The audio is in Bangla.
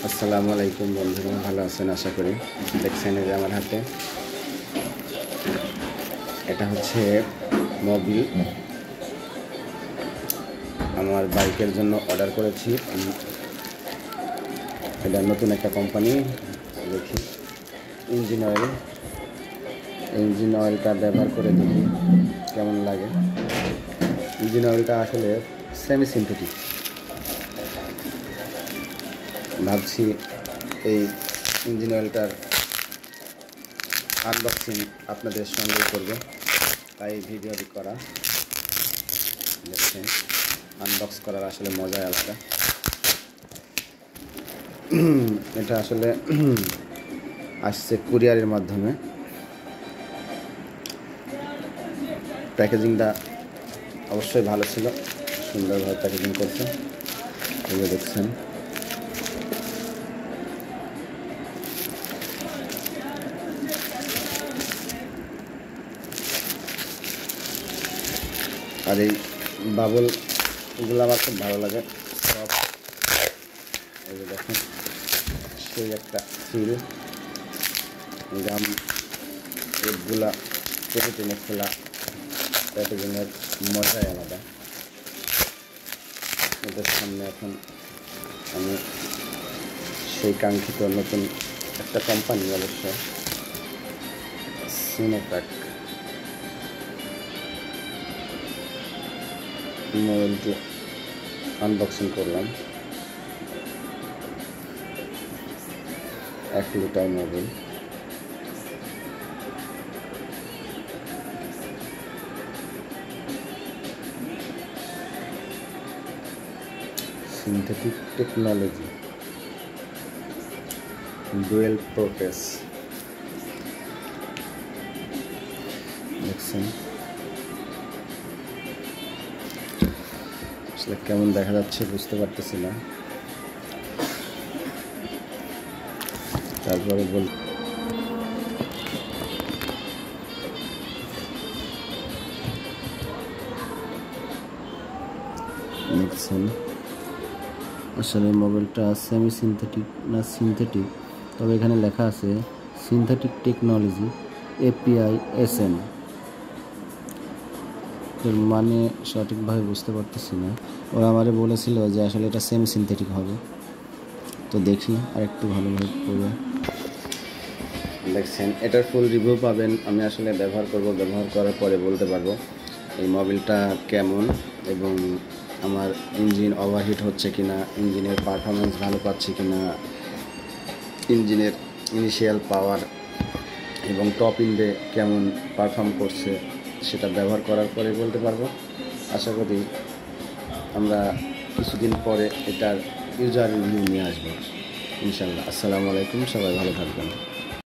আসসালামু আলাইকুম বন্ধুরা, ভালো আছেন আশা করি। দেখছেন এই যে আমার হাতে এটা হচ্ছে মোবিল। আমার বাইকের জন্য অর্ডার করেছি। এটা নতুন একটা কোম্পানি। দেখি ইঞ্জিন অয়েলটা ব্যবহার করে দেখি কেমন লাগে। ইঞ্জিন অয়েলটা আসলে সেমি সিনথেটিক। ভাবছি এই ইঞ্জিন অয়েলটার আনবক্সিং আপনাদের সঙ্গে করব, তাই ভিডিওটি করা। দেখছেন আনবক্স করার আসলে মজাই আলাদা। এটা আসলে আসছে কুরিয়ারের মাধ্যমে। প্যাকেজিংটা অবশ্যই ভালো ছিল, সুন্দরভাবে প্যাকেজিং করছে। এগুলো দেখছেন আর এই বাবলগুলো আমার খুব ভালো লাগে। সব এই যে দেখেন সেই একটা ফিল। গাম এগুলা টেনে টেনে খোলা প্যাকেজিংয়ের মজাই আলাদা। এদের সামনে এখন আমি সেই কাঙ্ক্ষিত নতুন একটা কোম্পানি, অবশ্য সিনোপ্যাক মোবাইলটি আনবক্সিং করলাম। 1 litre mobile. Synthetic technology, dual প্রোটেস। দেখছেন আসলে কেমন দেখা যাচ্ছে বুঝতে পারতেছি না, তারপরে দেখছেন আসলে মোবাইলটা সেমি সিনথেটিক না সিনথেটিক, তবে এখানে লেখা আছে সিনথেটিক টেকনোলজি API-SM। এর মানে সঠিকভাবে বুঝতে পারতেছি না। ওরা আমারে বলেছিল যে আসলে এটা সেমি সিনথেটিক হবে, তো দেখি আর একটু ভালোভাবে পড়ে। দেখছেন এটার ফুল রিভিউ পাবেন। আমি আসলে ব্যবহার করার পরে বলতে পারবো এই মোবিলটা কেমন এবং আমার ইঞ্জিন ওভারহিট হচ্ছে কিনা, ইঞ্জিনের পারফরমেন্স ভালো পাচ্ছি কিনা, ইঞ্জিনের ইনিশিয়াল পাওয়ার এবং টপ ইন্ডে কেমন পারফর্ম করছে, সেটা ব্যবহার করার পরে বলতে পারবো। আশা করি আমরা কিছুদিন পরে এটার ইউজার রিভিউ নিয়ে আসবো ইনশাল্লাহ। আসসালামু আলাইকুম, সবাই ভালো থাকবেন।